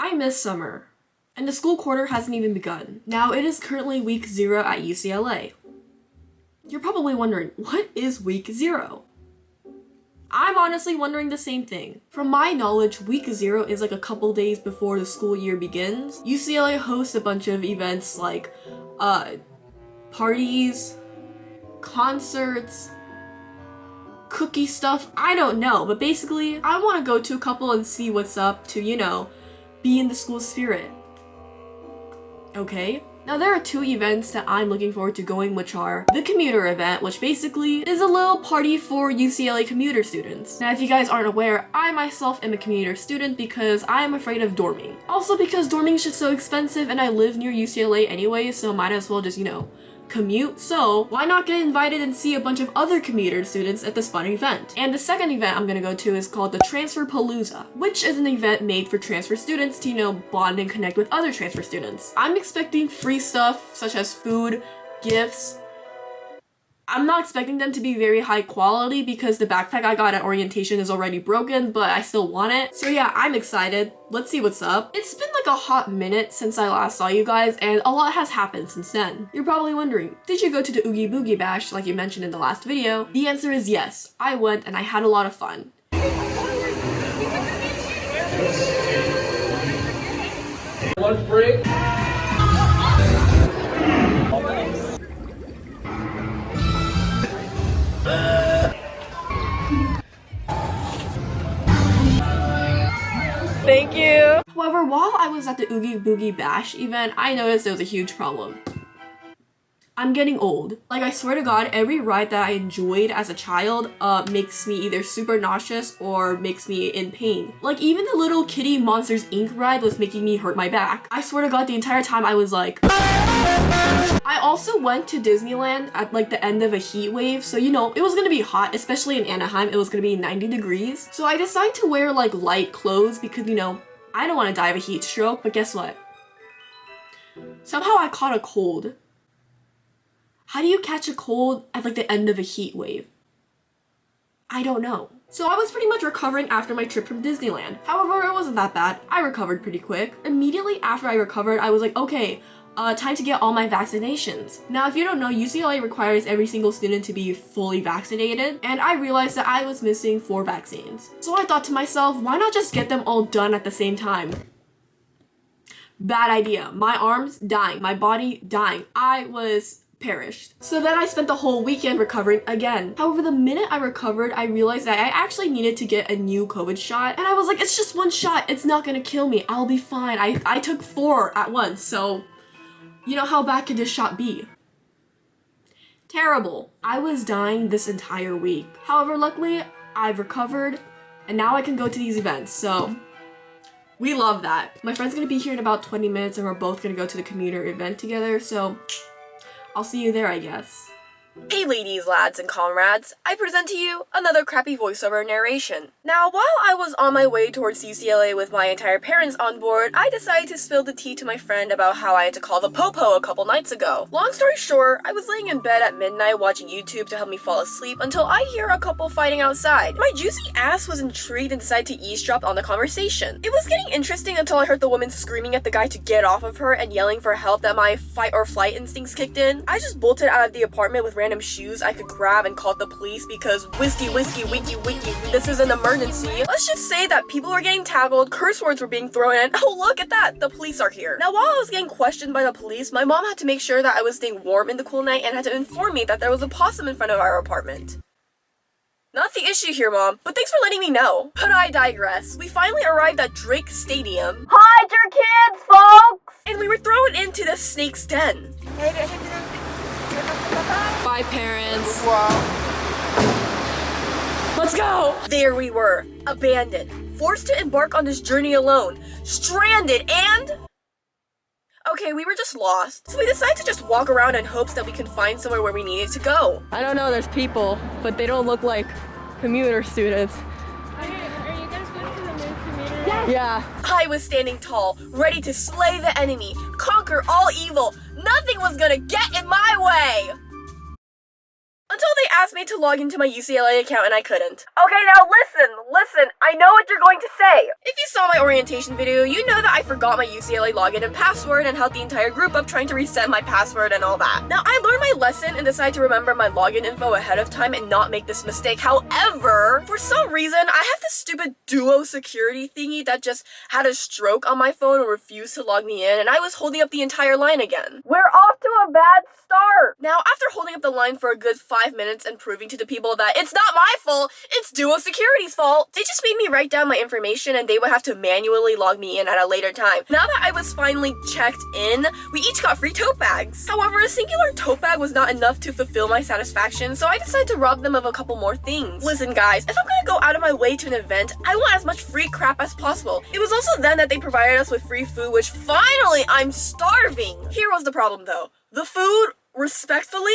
I miss summer, and the school quarter hasn't even begun. Now it is currently week 0 at UCLA. You're probably wondering, what is week 0? I'm honestly wondering the same thing. From my knowledge, week 0 is like a couple days before the school year begins. UCLA hosts a bunch of events like parties, concerts, cookie stuff, I don't know, but basically I want to go to a couple and see what's up to, you know, be in the school spirit. Okay? Now there are 2 events that I'm looking forward to going, which are the commuter event, which basically is a little party for UCLA commuter students. Now if you guys aren't aware, I myself am a commuter student because I am afraid of dorming. Also because dorming is just so expensive and I live near UCLA anyway, so might as well just, you know, commute, so why not get invited and see a bunch of other commuter students at this fun event. And the second event I'm gonna go to is called the Transferpalooza, which is an event made for transfer students to, you know, bond and connect with other transfer students. I'm expecting free stuff such as food, gifts. I'm not expecting them to be very high quality because the backpack I got at orientation is already broken, but I still want it. So yeah, I'm excited. Let's see what's up. It's been like a hot minute since I last saw you guys, and a lot has happened since then. You're probably wondering, did you go to the Oogie Boogie Bash like you mentioned in the last video? The answer is yes. I went and I had a lot of fun. Lunch break. Thank you! However, while I was at the Oogie Boogie Bash event, I noticed there was a huge problem. I'm getting old. Like, I swear to God, every ride that I enjoyed as a child makes me either super nauseous or makes me in pain. Like, even the little Kitty Monsters Inc. ride was making me hurt my back. I swear to God, the entire time I was like... I also went to Disneyland at like the end of a heat wave, so you know, it was gonna be hot, especially in Anaheim, it was gonna be 90 degrees. So I decided to wear like light clothes because, you know, I don't want to die of a heat stroke, but guess what? Somehow I caught a cold. How do you catch a cold at like the end of a heat wave? I don't know. So I was pretty much recovering after my trip from Disneyland. However, it wasn't that bad. I recovered pretty quick. Immediately after I recovered, I was like, okay, time to get all my vaccinations. Now, if you don't know, UCLA requires every single student to be fully vaccinated, and I realized that I was missing 4 vaccines. So I thought to myself, why not just get them all done at the same time? Bad idea. My arms dying, my body dying. I was perished. So then I spent the whole weekend recovering again. However, the minute I recovered, I realized that I actually needed to get a new COVID shot, and I was like, it's just 1 shot, it's not gonna kill me, I'll be fine. I took 4 at once, so you know, how bad could this shot be? Terrible. I was dying this entire week. However, luckily, I've recovered, and now I can go to these events, so we love that. My friend's gonna be here in about 20 minutes, and we're both gonna go to the commuter event together, so I'll see you there, I guess. Hey ladies, lads, and comrades, I present to you another crappy voiceover narration. Now, while I was on my way towards UCLA with my entire parents on board, I decided to spill the tea to my friend about how I had to call the Popo a couple nights ago. Long story short, I was laying in bed at midnight watching YouTube to help me fall asleep until I hear a couple fighting outside. My juicy ass was intrigued and decided to eavesdrop on the conversation. It was getting interesting until I heard the woman screaming at the guy to get off of her and yelling for help that my fight or flight instincts kicked in. I just bolted out of the apartment with random shoes I could grab and called the police because whiskey, wiki, this is an emergency. Let's just say that people were getting tackled, curse words were being thrown in. Oh, look at that, the police are here. Now, while I was getting questioned by the police, my mom had to make sure that I was staying warm in the cool night and had to inform me that there was a possum in front of our apartment. Not the issue here, Mom, but thanks for letting me know. But I digress. We finally arrived at Drake Stadium. Hide your kids, folks! And we were thrown into the snake's den. Bye, parents. Wow. Let's go! There we were, abandoned, forced to embark on this journey alone, stranded, and... okay, we were just lost. So we decided to just walk around in hopes that we could find somewhere where we needed to go. I don't know, there's people, but they don't look like commuter students. Are you guys going to the new commuter? Yeah. I was standing tall, ready to slay the enemy, conquer all evil. Nothing was gonna get in my way! Until they asked me to log into my UCLA account and I couldn't. Okay, now listen, I know what you're going to say. If you saw my orientation video, you know that I forgot my UCLA login and password and held the entire group up trying to reset my password and all that. Now, I learned my lesson and decided to remember my login info ahead of time and not make this mistake. However, for some reason, I have this stupid duo security thingy that just had a stroke on my phone and refused to log me in, and I was holding up the entire line again. We're off to a bad start! Now, after holding up the line for a good 5 minutes and proving to the people that it's not my fault, it's Duo Security's fault, they just made me write down my information and they would have to manually log me in at a later time. Now that I was finally checked in, we each got free tote bags. However, a singular tote bag was not enough to fulfill my satisfaction, so I decided to rob them of a couple more things. Listen guys, if I'm gonna go out of my way to an event, I want as much free crap as possible. It was also then that they provided us with free food, which finally, I'm starving! Here was the problem though. The food, respectfully,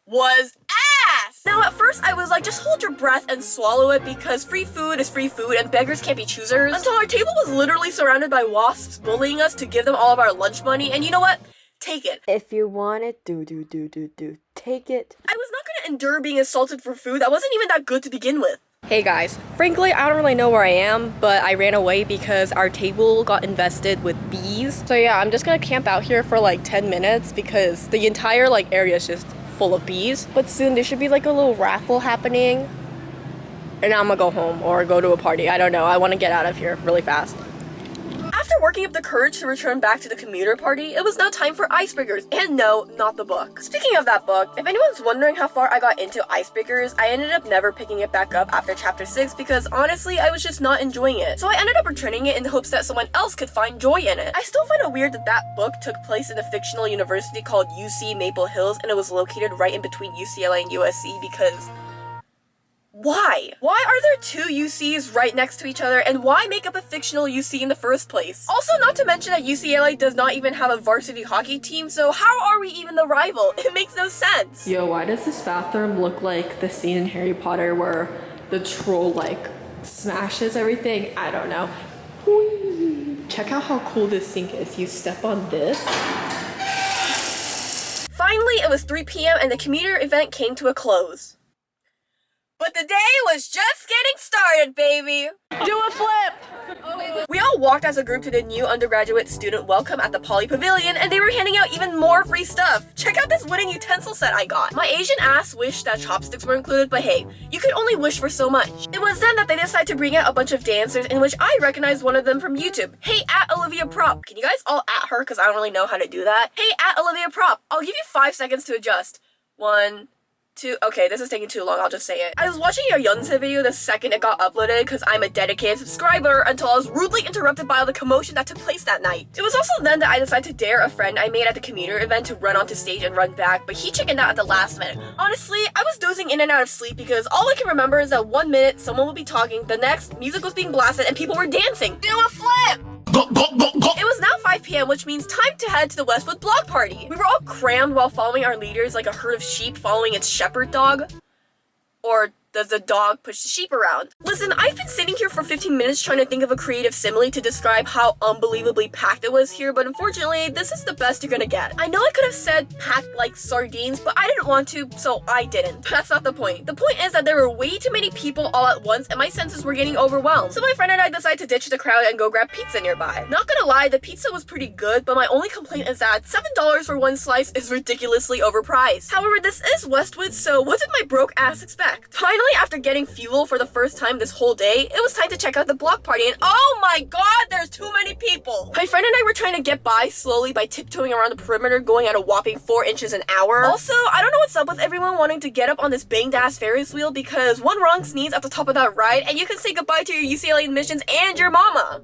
was ass! Now at first I was like, just hold your breath and swallow it because free food is free food and beggars can't be choosers. Until our table was literally surrounded by wasps bullying us to give them all of our lunch money, and you know what? Take it. If you want it, take it. I was not gonna endure being assaulted for food that wasn't even that good to begin with. Hey guys, frankly, I don't really know where I am, but I ran away because our table got infested with bees. So yeah, I'm just gonna camp out here for like 10 minutes because the entire like area is just full of bees. But soon there should be like a little raffle happening. And I'm gonna go home or go to a party. I don't know. I want to get out of here really fast. After working up the courage to return back to the commuter party, it was now time for icebreakers, and no, not the book. Speaking of that book, if anyone's wondering how far I got into icebreakers, I ended up never picking it back up after chapter 6 because honestly, I was just not enjoying it. So I ended up returning it in the hopes that someone else could find joy in it. I still find it weird that that book took place in a fictional university called UC Maple Hills and it was located right in between UCLA and USC because... why? Why are there two UCs right next to each other and why make up a fictional UC in the first place? Also, not to mention that UCLA does not even have a varsity hockey team, so how are we even the rival? It makes no sense. Yo, why does this bathroom look like the scene in Harry Potter where the troll like smashes everything? I don't know. Whee! Check out how cool this sink is. You step on this. Finally, it was 3 p.m. and the commuter event came to a close. But the day was just getting started, baby! Do a flip! We all walked as a group to the new Undergraduate Student Welcome at the Poly Pavilion, and they were handing out even more free stuff. Check out this wooden utensil set I got. My Asian ass wished that chopsticks were included, but hey, you could only wish for so much. It was then that they decided to bring out a bunch of dancers, in which I recognized one of them from YouTube. Hey, at Olivia Prop. Can you guys all at her, because I don't really know how to do that? Hey, at Olivia Prop. I'll give you 5 seconds to adjust. 1, 2, okay, this is taking too long, I'll just say it. I was watching a Yunse video the second it got uploaded because I'm a dedicated subscriber until I was rudely interrupted by all the commotion that took place that night. It was also then that I decided to dare a friend I made at the commuter event to run onto stage and run back, but he chickened out at the last minute. Honestly, I was dozing in and out of sleep because all I can remember is that 1 minute someone would be talking, the next music was being blasted and people were dancing. Do a flip! It was now 5 p.m., which means time to head to the Westwood Block Party. We were all crammed while following our leaders like a herd of sheep following its shepherd dog. Or does the dog push the sheep around? Listen, I've been sitting here for 15 minutes trying to think of a creative simile to describe how unbelievably packed it was here, but unfortunately, this is the best you're gonna get. I know I could have said packed like sardines, but I didn't want to, so I didn't. But that's not the point. The point is that there were way too many people all at once and my senses were getting overwhelmed. So my friend and I decided to ditch the crowd and go grab pizza nearby. Not gonna lie, the pizza was pretty good, but my only complaint is that $7 for one slice is ridiculously overpriced. However, this is Westwood, so what did my broke ass expect? Finally, after getting fuel for the first time this whole day, it was time to check out the block party and oh my god, there's too many people! My friend and I were trying to get by slowly by tiptoeing around the perimeter going at a whopping 4 inches an hour. Also, I don't know what's up with everyone wanting to get up on this banged ass Ferris wheel because one wrong sneeze at the top of that ride and you can say goodbye to your UCLA admissions and your mama.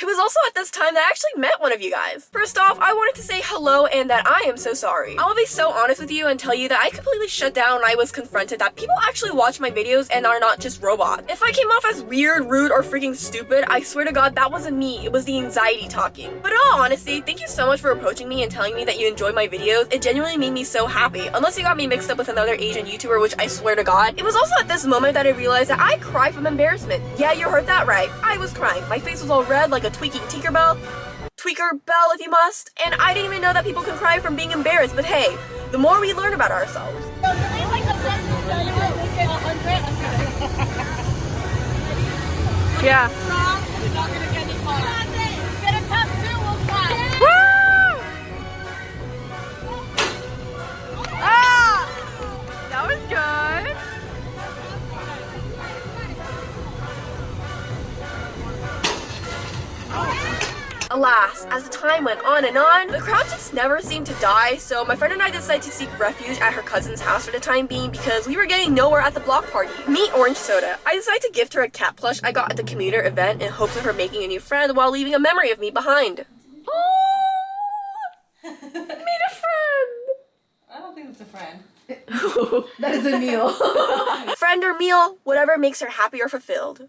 It was also at this time that I actually met one of you guys. First off, I wanted to say hello and that I am so sorry. I will be so honest with you and tell you that I completely shut down when I was confronted that people actually watch my videos and are not just robots. If I came off as weird, rude, or freaking stupid, I swear to god that wasn't me, it was the anxiety talking. But in all honesty, thank you so much for approaching me and telling me that you enjoy my videos. It genuinely made me so happy, unless you got me mixed up with another Asian YouTuber, which I swear to god. It was also at this moment that I realized that I cry from embarrassment. Yeah, you heard that right. I was crying. My face was all red like a tweaking Tinkerbell. Tweaker bell if you must. And I didn't even know that people can cry from being embarrassed, but hey, the more we learn about ourselves. Yeah. Ah! That was good. Alas, as the time went on and on, the crowd just never seemed to die, so my friend and I decided to seek refuge at her cousin's house for the time being because we were getting nowhere at the block party. Me, orange soda. I decided to gift her a cat plush I got at the commuter event in hopes of her making a new friend while leaving a memory of me behind. Oh! Made a friend! I don't think it's a friend. That is a meal. Friend or meal, whatever makes her happy or fulfilled.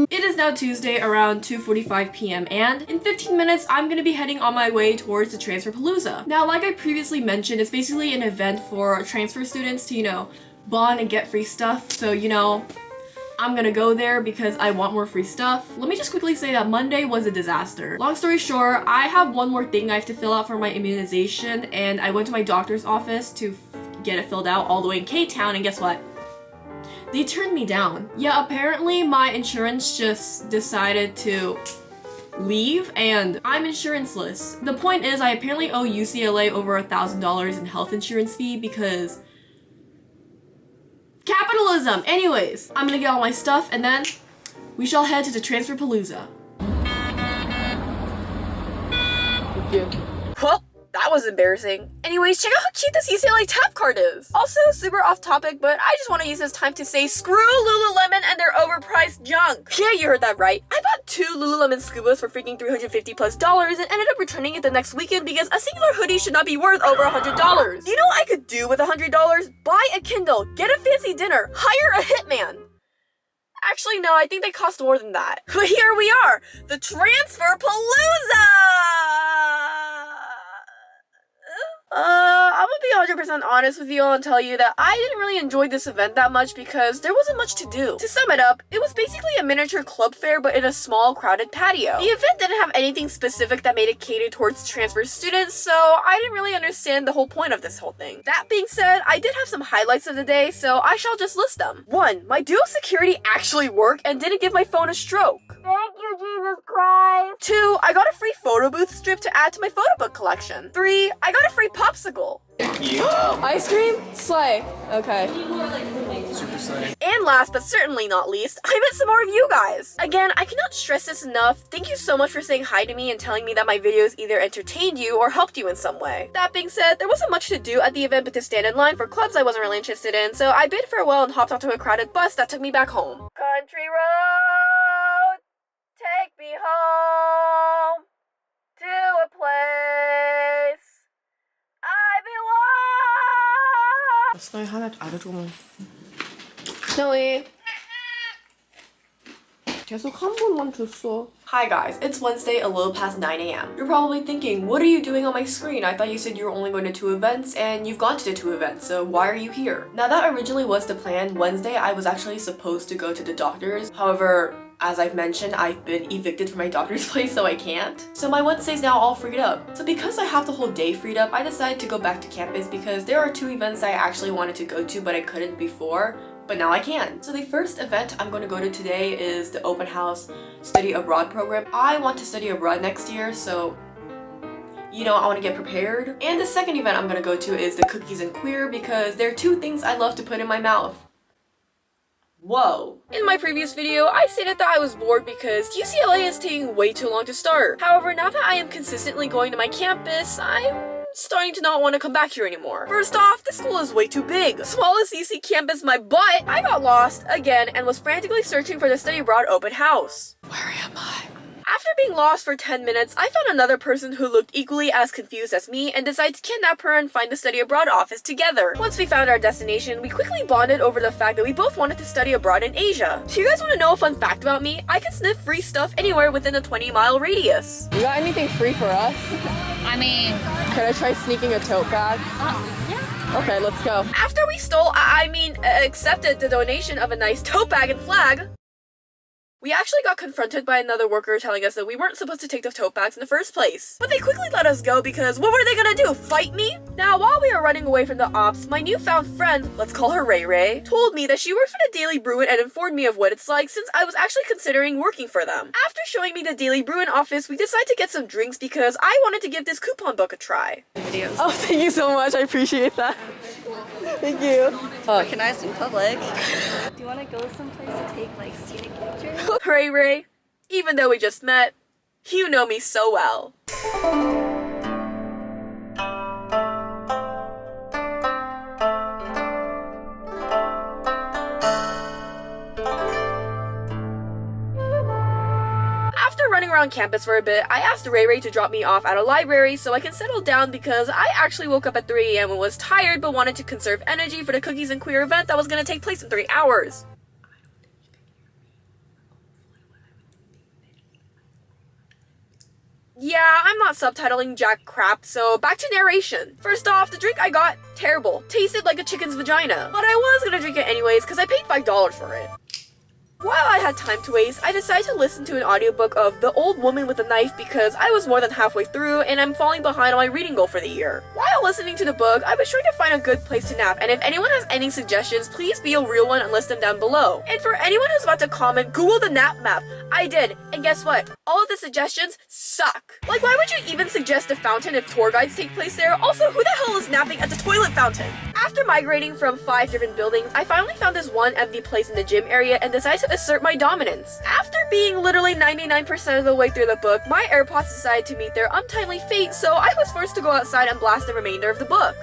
It is now Tuesday around 2:45 p.m. and in 15 minutes I'm gonna be heading on my way towards the Transferpalooza. Now, like I previously mentioned, it's basically an event for transfer students to, you know, bond and get free stuff. So, you know, I'm gonna go there because I want more free stuff. Let me just quickly say that Monday was a disaster. Long story short, I have one more thing I have to fill out for my immunization, and I went to my doctor's office to get it filled out all the way in K-Town, and guess what? They turned me down. Yeah, apparently my insurance just decided to leave and I'm insuranceless. The point is I apparently owe UCLA over $1,000 in health insurance fee because capitalism. Anyways, I'm gonna get all my stuff and then we shall head to the Transferpalooza. Thank you. Well, that was embarrassing. Anyways, check out how cute this UCLA tap card is. Also, super off topic, but I just want to use this time to say screw Lululemon and their overpriced junk. Yeah, you heard that right. I bought 2 Lululemon scubas for freaking $350+ and ended up returning it the next weekend because a singular hoodie should not be worth over $100. You know what I could do with $100? Buy a Kindle, get a fancy dinner, hire a hitman. Actually, no, I think they cost more than that. But here we are, the Transferpalooza! I'm gonna be 100% honest with you all and tell you that I didn't really enjoy this event that much because there wasn't much to do. To sum it up, it was basically a miniature club fair but in a small, crowded patio. The event didn't have anything specific that made it cater towards transfer students, so I didn't really understand the whole point of this whole thing. That being said, I did have some highlights of the day, so I shall just list them. 1. My dual security actually worked and didn't give my phone a stroke. Thank you, Jesus Christ. 2. I got a free photo booth strip to add to my photo book collection. 3. I got a free popsicle. Ice cream? Slay. Okay. Super slay. And last but certainly not least, I met some more of you guys. Again, I cannot stress this enough. Thank you so much for saying hi to me and telling me that my videos either entertained you or helped you in some way. That being said, there wasn't much to do at the event but to stand in line for clubs I wasn't really interested in, so I bid farewell and hopped onto a crowded bus that took me back home. Country road, take me home to a place I belong. Slay 하나 알려주면. Snowy. 계속 한 번만 줬어. Hi guys, it's Wednesday a little past 9 a.m. You're probably thinking, what are you doing on my screen? I thought you said you were only going to 2 events and you've gone to the 2 events, so why are you here? Now that originally was the plan. Wednesday I was actually supposed to go to the doctor's. However, as I've mentioned, I've been evicted from my doctor's place, so I can't. So my Wednesday's now all freed up. So because I have the whole day freed up, I decided to go back to campus because there are 2 events I actually wanted to go to but I couldn't before. But now I can. So the first event I'm going to go to today is the open house study abroad program. I want to study abroad next year, so you know, I want to get prepared. And the second event I'm going to go to is the cookies and queer because they're 2 things I love to put in my mouth. Whoa. In my previous video, I stated that I was bored because UCLA is taking way too long to start. However, now that I am consistently going to my campus, I'm starting to not want to come back here anymore. First off, this school is way too big. The smallest UC campus my butt. I got lost again and was frantically searching for the study abroad open house. Where am I? After being lost for 10 minutes, I found another person who looked equally as confused as me and decided to kidnap her and find the study abroad office together. Once we found our destination, we quickly bonded over the fact that we both wanted to study abroad in Asia. Do you guys want to know a fun fact about me? I can sniff free stuff anywhere within a 20-mile radius. You got anything free for us? I mean, Can I try sneaking a tote bag? yeah. Okay, let's go. After we stole, accepted the donation of a nice tote bag and flag, We actually got confronted by another worker telling us that we weren't supposed to take the tote bags in the first place. But they quickly let us go because what were they gonna do, fight me? Now, while we were running away from the ops, my newfound friend, let's call her Ray Ray, told me that she works for the Daily Bruin and informed me of what it's like since I was actually considering working for them. After showing me the Daily Bruin office, we decided to get some drinks because I wanted to give this coupon book a try. Videos. Oh, thank you so much. I appreciate that. Thank you. Recognized in public. Do you want to go someplace to take like scenic pictures? Ray Ray, even though we just met, you know me so well. After running around campus for a bit, I asked Ray Ray to drop me off at a library so I can settle down because I actually woke up at 3 a.m. and was tired but wanted to conserve energy for the Cookies and Queer event that was going to take place in 3 hours. Yeah, I'm not subtitling jack crap, so back to narration. First off, the drink I got, terrible. Tasted like a chicken's vagina. But I was gonna drink it anyways because I paid $5 for it. While I had time to waste, I decided to listen to an audiobook of The Old Woman with a Knife because I was more than halfway through and I'm falling behind on my reading goal for the year. While listening to the book, I was trying to find a good place to nap, and if anyone has any suggestions, please be a real one and list them down below. And for anyone who's about to comment, Google the nap map. I did, and guess what? All of the suggestions suck. Like, why would you even suggest a fountain if tour guides take place there? Also, who the hell is napping at the toilet fountain? After migrating from 5 different buildings, I finally found this one empty place in the gym area and decided to assert my dominance. After being literally 99% of the way through the book, my AirPods decided to meet their untimely fate, so I was forced to go outside and blast the remainder of the book.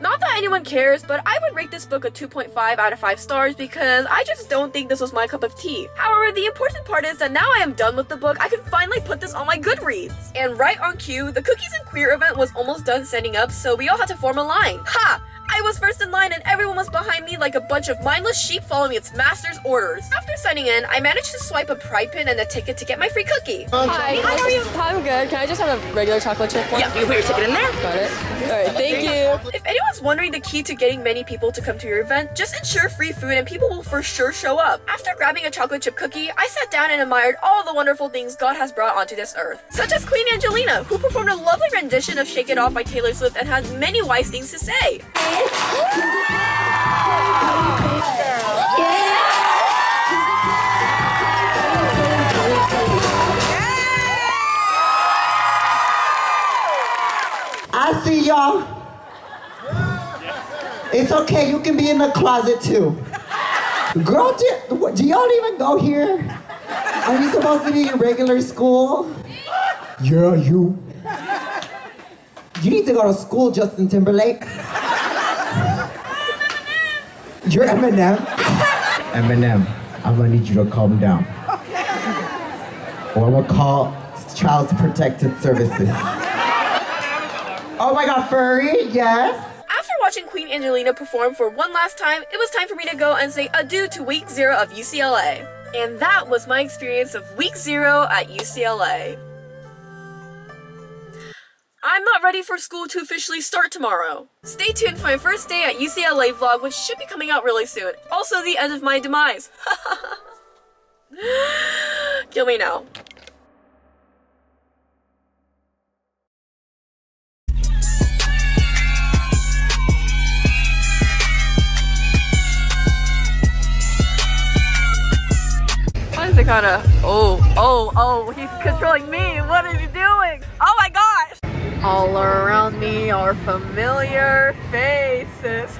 Not that anyone cares, but I would rate this book a 2.5 out of 5 stars because I just don't think this was my cup of tea. However, the important part is that now I am done with the book, I can finally put this on my Goodreads. And right on cue, the Cookies and Queer event was almost done setting up, so we all had to form a line. Ha! I was first in line and everyone was behind me like a bunch of mindless sheep following its master's orders. After signing in, I managed to swipe a Pride pin and a ticket to get my free cookie. Hi, how are you? I'm good. Can I just have a regular chocolate chip one? Yeah, you put your ticket in there. Got it. Alright, thank you. If anyone's wondering the key to getting many people to come to your event, just ensure free food and people will for sure show up. After grabbing a chocolate chip cookie, I sat down and admired all the wonderful things God has brought onto this earth. Such as Queen Angelina, who performed a lovely rendition of Shake It Off by Taylor Swift and had many wise things to say. I see y'all. It's okay, you can be in the closet too. Girl, do y'all even go here? Are you supposed to be in regular school? Yeah, you. You need to go to school, Justin Timberlake. You're Eminem. Eminem, I'm gonna need you to calm down. Or I'm gonna call Child Protective Services. Oh my God, furry, yes. After watching Queen Angelina perform for one last time, it was time for me to go and say adieu to week 0 of UCLA. And that was my experience of week 0 at UCLA. I'm not ready for school to officially start tomorrow. Stay tuned for my first day at UCLA vlog, which should be coming out really soon. Also the end of my demise. Kill me now. Why is it kinda, oh, he's controlling me. What is he doing? Oh my gosh! All around me are familiar faces.